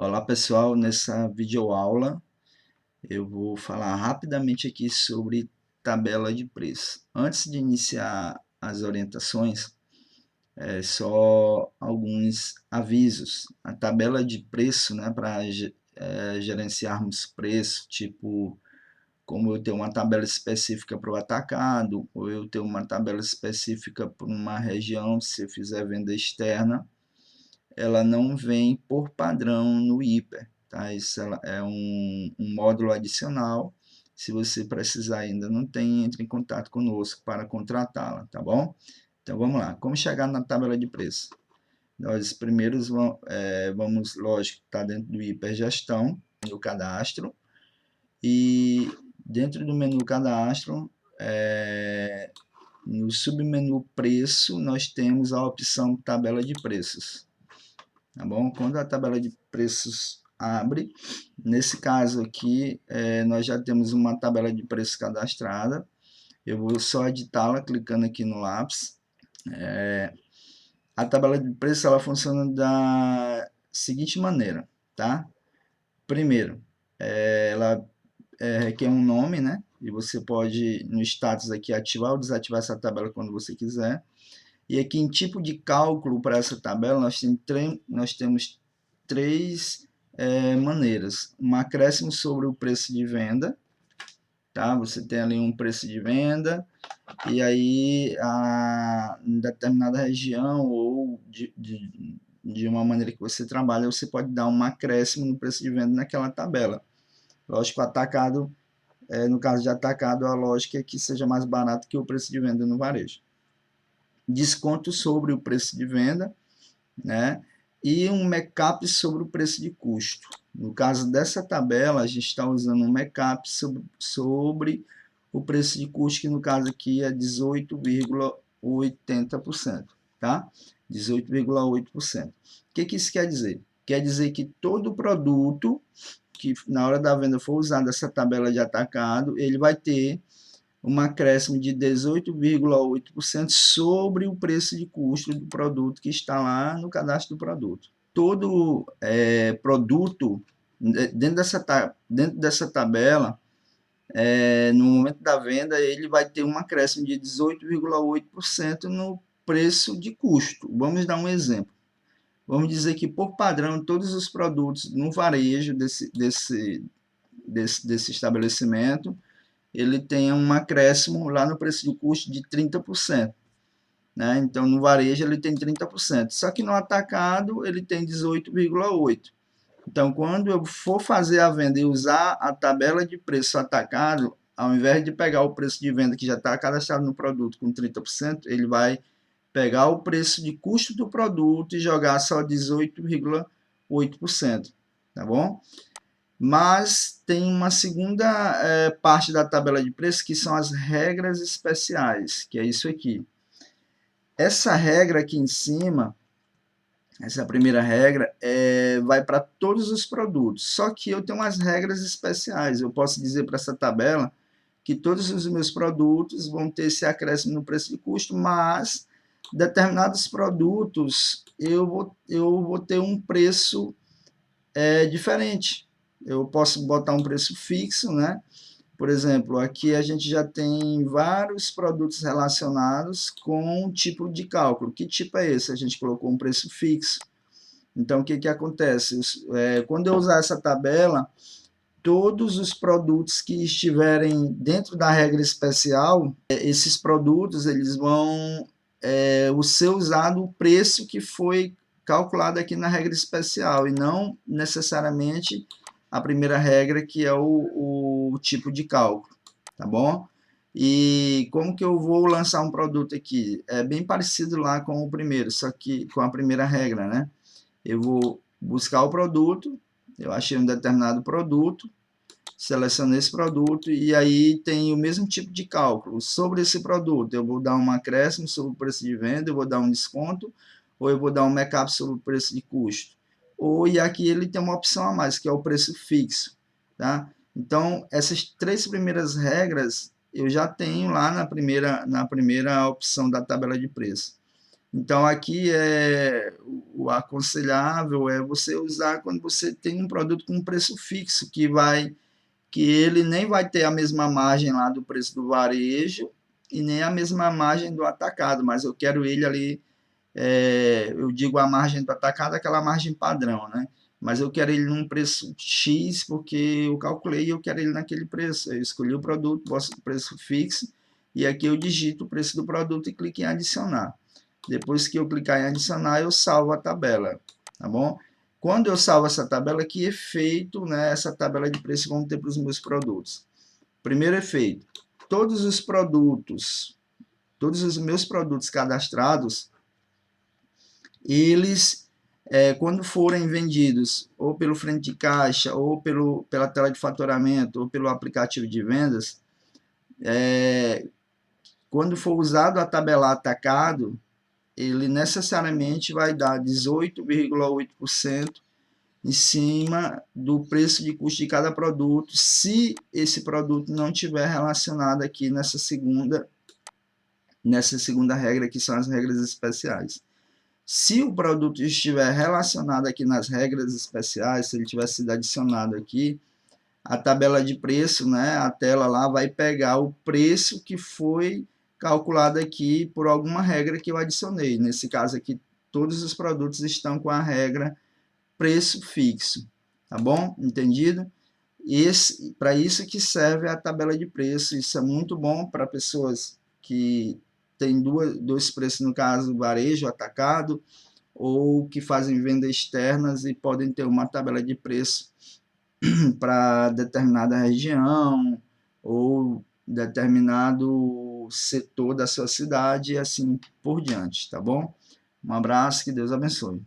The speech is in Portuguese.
Olá pessoal, nessa videoaula eu vou falar rapidamente aqui sobre tabela de preço. Antes de iniciar as orientações, só alguns avisos. A tabela de preço, né, para gerenciarmos preço, tipo como eu tenho uma tabela específica para o atacado, ou eu tenho uma tabela específica para uma região, se eu fizer venda externa, ela não vem por padrão no Hiper, tá? Isso é um módulo adicional. Se você precisar ainda não tem, entre em contato conosco para contratá-la, tá bom? Então vamos lá. Como chegar na tabela de preço? Nós primeiros vamos, lógico, tá dentro do Hiper Gestão, no cadastro, e dentro do menu cadastro, no submenu preço, nós temos a opção tabela de preços. Tá bom? Quando a tabela de preços abre, nesse caso aqui, nós já temos uma tabela de preços cadastrada. Eu vou só editá-la clicando aqui no lápis. A tabela de preços ela funciona da seguinte maneira, tá? Primeiro, ela requer um nome, né? E você pode, no status aqui, ativar ou desativar essa tabela quando você quiser. E aqui em tipo de cálculo para essa tabela, nós temos três maneiras. Um acréscimo sobre o preço de venda, tá? Você tem ali um preço de venda, e aí em determinada região ou de uma maneira que você trabalha, você pode dar um acréscimo no preço de venda naquela tabela. Lógico, atacado, no caso de atacado, a lógica é que seja mais barato que o preço de venda no varejo. Desconto sobre o preço de venda, né? E um markup sobre o preço de custo. No caso dessa tabela, a gente está usando um markup sobre o preço de custo, que no caso aqui é 18,80%, tá? 18,8%. O que isso quer dizer? Quer dizer que todo produto que na hora da venda for usado essa tabela de atacado, ele vai ter um acréscimo de 18,8% sobre o preço de custo do produto que está lá no cadastro do produto. Todo produto, dentro dessa tabela, no momento da venda, ele vai ter um acréscimo de 18,8% no preço de custo. Vamos dar um exemplo. Vamos dizer que, por padrão, todos os produtos no varejo desse estabelecimento, ele tem um acréscimo lá no preço de custo de 30%. Né? Então, no varejo, ele tem 30%. Só que no atacado, ele tem 18,8%. Então, quando eu for fazer a venda e usar a tabela de preço atacado, ao invés de pegar o preço de venda que já está cadastrado no produto com 30%, ele vai pegar o preço de custo do produto e jogar só 18,8%. Tá bom? Mas tem uma segunda parte da tabela de preço, que são as regras especiais, que é isso aqui. Essa regra aqui em cima, essa primeira regra, vai para todos os produtos, só que eu tenho umas regras especiais. Eu posso dizer para essa tabela que todos os meus produtos vão ter esse acréscimo no preço de custo, mas determinados produtos eu vou ter um preço diferente. Eu posso botar um preço fixo, né? Por exemplo, aqui a gente já tem vários produtos relacionados com um tipo de cálculo. Que tipo é esse? A gente colocou um preço fixo. Então, o que acontece? Quando eu usar essa tabela, todos os produtos que estiverem dentro da regra especial, esses produtos eles vão ser usado o preço que foi calculado aqui na regra especial e não necessariamente a primeira regra, que é o tipo de cálculo, tá bom? E como que eu vou lançar um produto aqui? É bem parecido lá com o primeiro, só que com a primeira regra, né? Eu vou buscar o produto, eu achei um determinado produto, selecionei esse produto e aí tem o mesmo tipo de cálculo. Sobre esse produto, eu vou dar um acréscimo sobre o preço de venda, eu vou dar um desconto, ou eu vou dar um markup sobre o preço de custo. E aqui ele tem uma opção a mais, que é o preço fixo. Tá? Então, essas três primeiras regras eu já tenho lá na primeira opção da tabela de preço. Então, aqui o aconselhável é você usar quando você tem um produto com preço fixo, que ele nem vai ter a mesma margem lá do preço do varejo e nem a mesma margem do atacado, mas eu quero ele ali, eu digo a margem do atacado, aquela margem padrão, né? Mas eu quero ele num preço X, porque eu calculei e eu quero ele naquele preço. Eu escolhi o produto, posto o preço fixo, e aqui eu digito o preço do produto e clico em adicionar. Depois que eu clicar em adicionar, eu salvo a tabela, tá bom? Quando eu salvo essa tabela, que efeito, né, essa tabela de preço vão ter para os meus produtos? Primeiro efeito, todos os produtos, todos os meus produtos cadastrados, eles, quando forem vendidos ou pelo frente de caixa, ou pela tela de faturamento, ou pelo aplicativo de vendas, quando for usado a tabela atacado, ele necessariamente vai dar 18,8% em cima do preço de custo de cada produto, se esse produto não tiver relacionado aqui nessa segunda regra, que são as regras especiais. Se o produto estiver relacionado aqui nas regras especiais, se ele tiver sido adicionado aqui, a tabela de preço, né, a tela lá vai pegar o preço que foi calculado aqui por alguma regra que eu adicionei. Nesse caso aqui, todos os produtos estão com a regra preço fixo, tá bom? Entendido? Para isso que serve a tabela de preço. Isso é muito bom para pessoas que têm dois preços, no caso, varejo, atacado, ou que fazem vendas externas e podem ter uma tabela de preço para determinada região ou determinado setor da sua cidade e assim por diante, tá bom? Um abraço, que Deus abençoe.